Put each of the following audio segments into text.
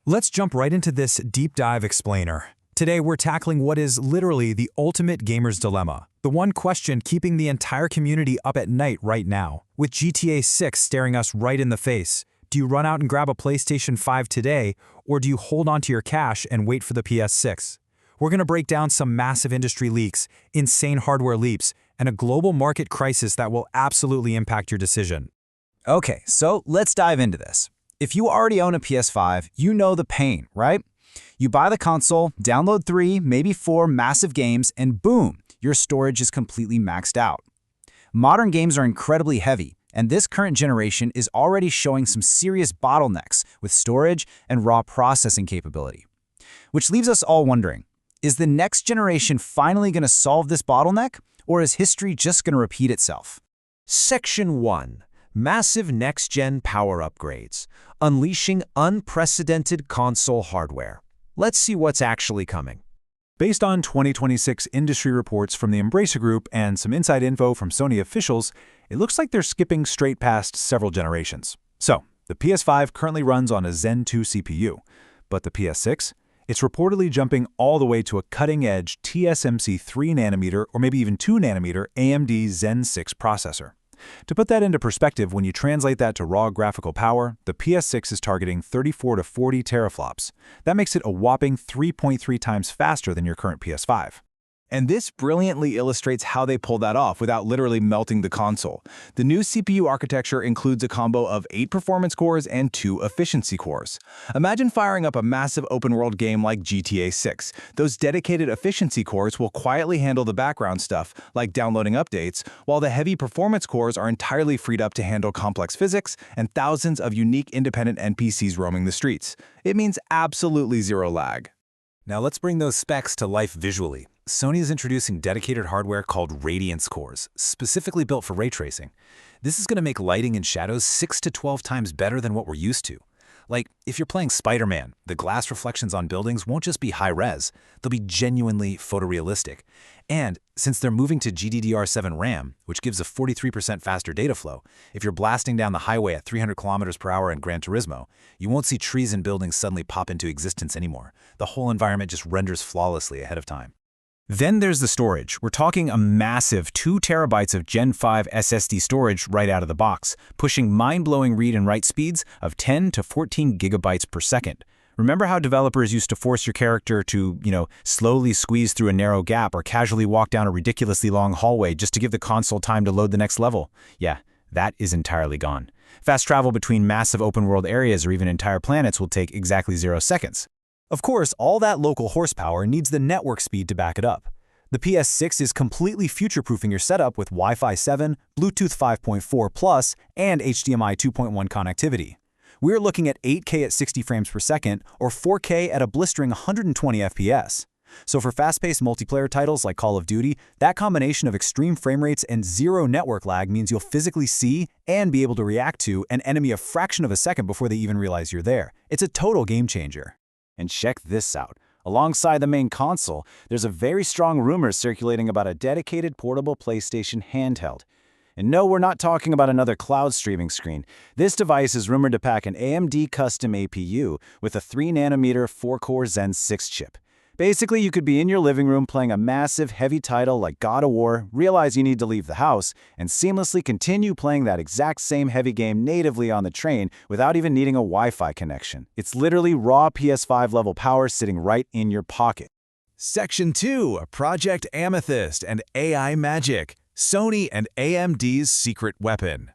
Let's jump right into this deep dive explainer. Today we're tackling what is literally the ultimate gamer's dilemma. The one question keeping the entire community up at night right now. With GTA 6 staring us right in the face, do you run out and grab a PlayStation 5 today, or do you hold onto your cash and wait for the PS6? We're going to break down some massive industry leaks, insane hardware leaps, and a global market crisis that will absolutely impact your decision. Okay, so let's dive into this. If you already own a PS5, you know the pain, right? You buy the console, download 3, maybe 4 massive games, and boom, your storage is completely maxed out. Modern games are incredibly heavy, and this current generation is already showing some serious bottlenecks with storage and raw processing capability. Which leaves us all wondering, is the next generation finally going to solve this bottleneck, or is history just going to repeat itself? Section 1. Massive next-gen power upgrades, unleashing unprecedented console hardware. Let's see what's actually coming. Based on 2026 industry reports from the Embracer Group and some inside info from Sony officials, it looks like they're skipping straight past several generations. So, the PS5 currently runs on a Zen 2 CPU, but the PS6? It's reportedly jumping all the way to a cutting-edge TSMC 3nm or maybe even 2nm AMD Zen 6 processor. To put that into perspective, when you translate that to raw graphical power, the PS6 is targeting 34 to 40 teraflops. That makes it a whopping 3.3 times faster than your current PS5. And this brilliantly illustrates how they pull that off without literally melting the console. The new CPU architecture includes a combo of 8 performance cores and 2 efficiency cores. Imagine firing up a massive open-world game like GTA 6. Those dedicated efficiency cores will quietly handle the background stuff, like downloading updates, while the heavy performance cores are entirely freed up to handle complex physics and thousands of unique independent NPCs roaming the streets. It means absolutely zero lag. Now let's bring those specs to life visually. Sony is introducing dedicated hardware called Radiance cores, specifically built for ray tracing. This is going to make lighting and shadows 6 to 12 times better than what we're used to. Like, if you're playing Spider-Man, the glass reflections on buildings won't just be high-res, they'll be genuinely photorealistic. And since they're moving to GDDR7 RAM, which gives a 43% faster data flow, if you're blasting down the highway at 300 kilometers per hour in Gran Turismo, you won't see trees and buildings suddenly pop into existence anymore. The whole environment just renders flawlessly ahead of time. Then there's the storage. We're talking a massive 2 terabytes of Gen 5 SSD storage right out of the box, pushing mind-blowing read and write speeds of 10 to 14 gigabytes per second. Remember how developers used to force your character to, slowly squeeze through a narrow gap or casually walk down a ridiculously long hallway just to give the console time to load the next level? Yeah, that is entirely gone. Fast travel between massive open-world areas or even entire planets will take exactly 0 seconds. Of course, all that local horsepower needs the network speed to back it up. The PS6 is completely future-proofing your setup with Wi-Fi 7, Bluetooth 5.4+, and HDMI 2.1 connectivity. We're looking at 8K at 60 frames per second or 4K at a blistering 120 FPS. So for fast-paced multiplayer titles like Call of Duty, that combination of extreme frame rates and zero network lag means you'll physically see and be able to react to an enemy a fraction of a second before they even realize you're there. It's a total game changer. And check this out. Alongside the main console, there's a very strong rumor circulating about a dedicated portable PlayStation handheld. And no, we're not talking about another cloud streaming screen. This device is rumored to pack an AMD custom APU with a 3nm 4-core Zen 6 chip. Basically, you could be in your living room playing a massive, heavy title like God of War, realize you need to leave the house, and seamlessly continue playing that exact same heavy game natively on the train without even needing a Wi-Fi connection. It's literally raw PS5-level power sitting right in your pocket. Section 2. Project Amethyst and AI Magic. Sony and AMD's secret weapon.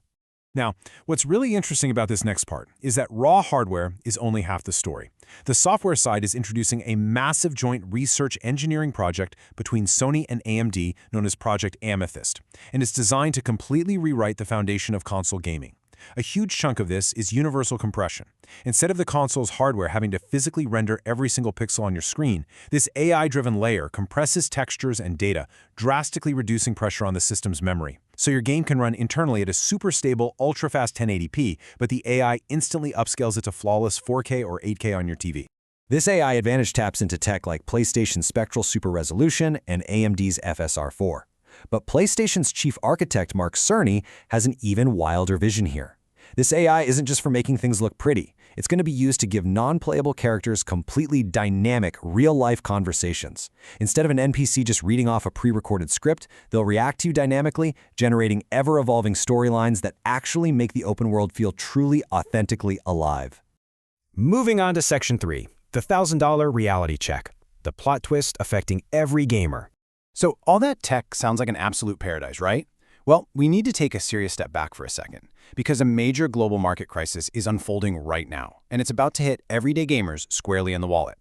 Now, what's really interesting about this next part is that raw hardware is only half the story. The software side is introducing a massive joint research engineering project between Sony and AMD known as Project Amethyst, and it's designed to completely rewrite the foundation of console gaming. A huge chunk of this is universal compression. Instead of the console's hardware having to physically render every single pixel on your screen, this AI-driven layer compresses textures and data, drastically reducing pressure on the system's memory. So your game can run internally at a super stable, ultra-fast 1080p, but the AI instantly upscales it to flawless 4K or 8K on your TV. This AI advantage taps into tech like PlayStation's Spectral Super Resolution and AMD's FSR4. But PlayStation's chief architect Mark Cerny has an even wilder vision here. This AI isn't just for making things look pretty. It's going to be used to give non-playable characters completely dynamic, real-life conversations. Instead of an NPC just reading off a pre-recorded script, they'll react to you dynamically, generating ever-evolving storylines that actually make the open world feel truly, authentically alive. Moving on to Section 3, the $1,000 reality check. The plot twist affecting every gamer. So all that tech sounds like an absolute paradise, right? Well, we need to take a serious step back for a second, because a major global market crisis is unfolding right now, and it's about to hit everyday gamers squarely in the wallet.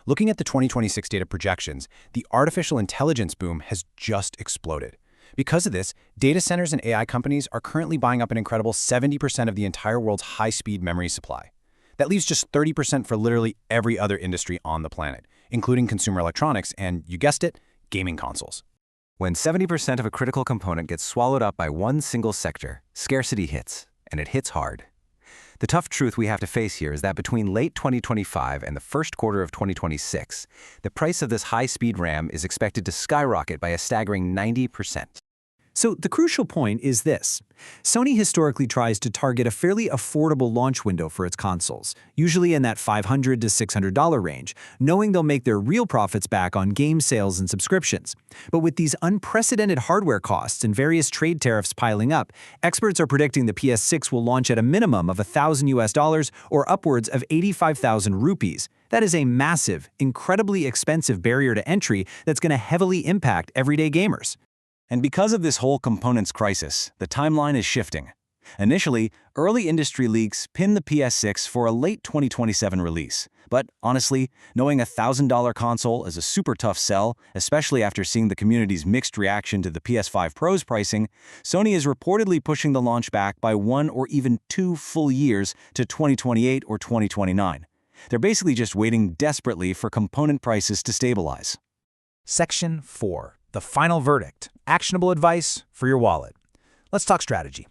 Looking at the 2026 data projections, the artificial intelligence boom has just exploded. Because of this, data centers and AI companies are currently buying up an incredible 70% of the entire world's high-speed memory supply. That leaves just 30% for literally every other industry on the planet, including consumer electronics and, you guessed it, gaming consoles. When 70% of a critical component gets swallowed up by one single sector, scarcity hits, and it hits hard. The tough truth we have to face here is that between late 2025 and the first quarter of 2026, the price of this high-speed RAM is expected to skyrocket by a staggering 90%. So the crucial point is this. Sony historically tries to target a fairly affordable launch window for its consoles, usually in that $500 to $600 range, knowing they'll make their real profits back on game sales and subscriptions. But with these unprecedented hardware costs and various trade tariffs piling up, experts are predicting the PS6 will launch at a minimum of $1,000 or upwards of 85,000 rupees. That is a massive, incredibly expensive barrier to entry that's going to heavily impact everyday gamers. And because of this whole components crisis, the timeline is shifting. Initially, early industry leaks pinned the PS6 for a late 2027 release. But honestly, knowing a $1,000 console is a super tough sell, especially after seeing the community's mixed reaction to the PS5 Pro's pricing, Sony is reportedly pushing the launch back by 1 or even 2 full years to 2028 or 2029. They're basically just waiting desperately for component prices to stabilize. Section 4. The final verdict. Actionable advice for your wallet. Let's talk strategy.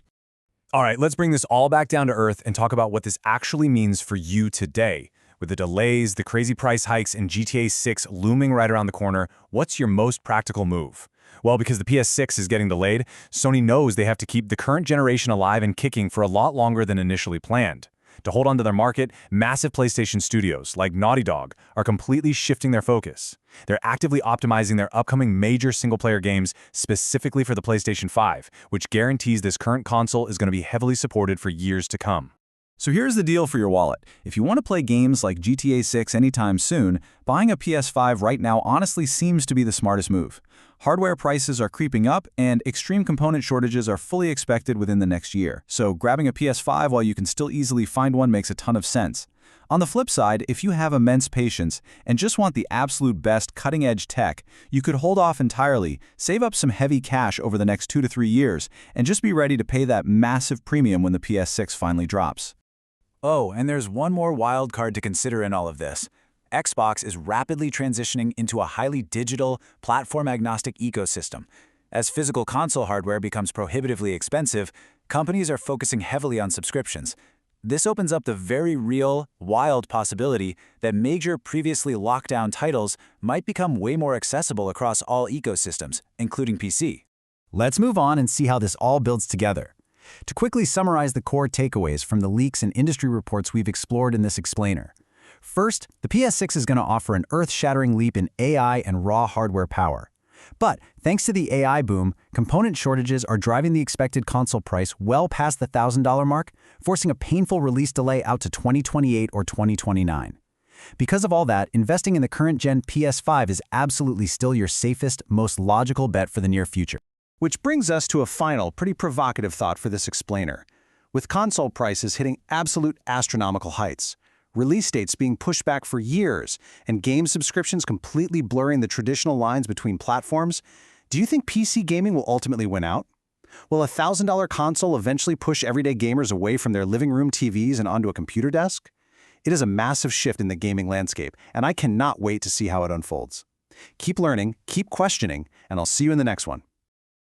All right, let's bring this all back down to earth and talk about what this actually means for you today. With the delays, the crazy price hikes, and GTA 6 looming right around the corner, what's your most practical move? Well, because the PS6 is getting delayed, Sony knows they have to keep the current generation alive and kicking for a lot longer than initially planned. To hold on to their market, massive PlayStation studios like Naughty Dog are completely shifting their focus. They're actively optimizing their upcoming major single-player games specifically for the PlayStation 5, which guarantees this current console is going to be heavily supported for years to come. So here's the deal for your wallet. If you want to play games like GTA 6 anytime soon, buying a PS5 right now honestly seems to be the smartest move. Hardware prices are creeping up, and extreme component shortages are fully expected within the next year. So grabbing a PS5 while you can still easily find one makes a ton of sense. On the flip side, if you have immense patience and just want the absolute best cutting-edge tech, you could hold off entirely, save up some heavy cash over the next 2 to 3 years, and just be ready to pay that massive premium when the PS6 finally drops. Oh, and there's one more wild card to consider in all of this. Xbox is rapidly transitioning into a highly digital, platform-agnostic ecosystem. As physical console hardware becomes prohibitively expensive, companies are focusing heavily on subscriptions. This opens up the very real, wild possibility that major previously locked-down titles might become way more accessible across all ecosystems, including PC. Let's move on and see how this all builds together. To quickly summarize the core takeaways from the leaks and industry reports we've explored in this explainer. First, the PS6 is going to offer an earth-shattering leap in AI and raw hardware power. But thanks to the AI boom, component shortages are driving the expected console price well past the $1,000 mark, forcing a painful release delay out to 2028 or 2029. Because of all that, investing in the current-gen PS5 is absolutely still your safest, most logical bet for the near future. Which brings us to a final, pretty provocative thought for this explainer. With console prices hitting absolute astronomical heights, release dates being pushed back for years, and game subscriptions completely blurring the traditional lines between platforms, do you think PC gaming will ultimately win out? Will a $1,000 console eventually push everyday gamers away from their living room TVs and onto a computer desk? It is a massive shift in the gaming landscape, and I cannot wait to see how it unfolds. Keep learning, keep questioning, and I'll see you in the next one.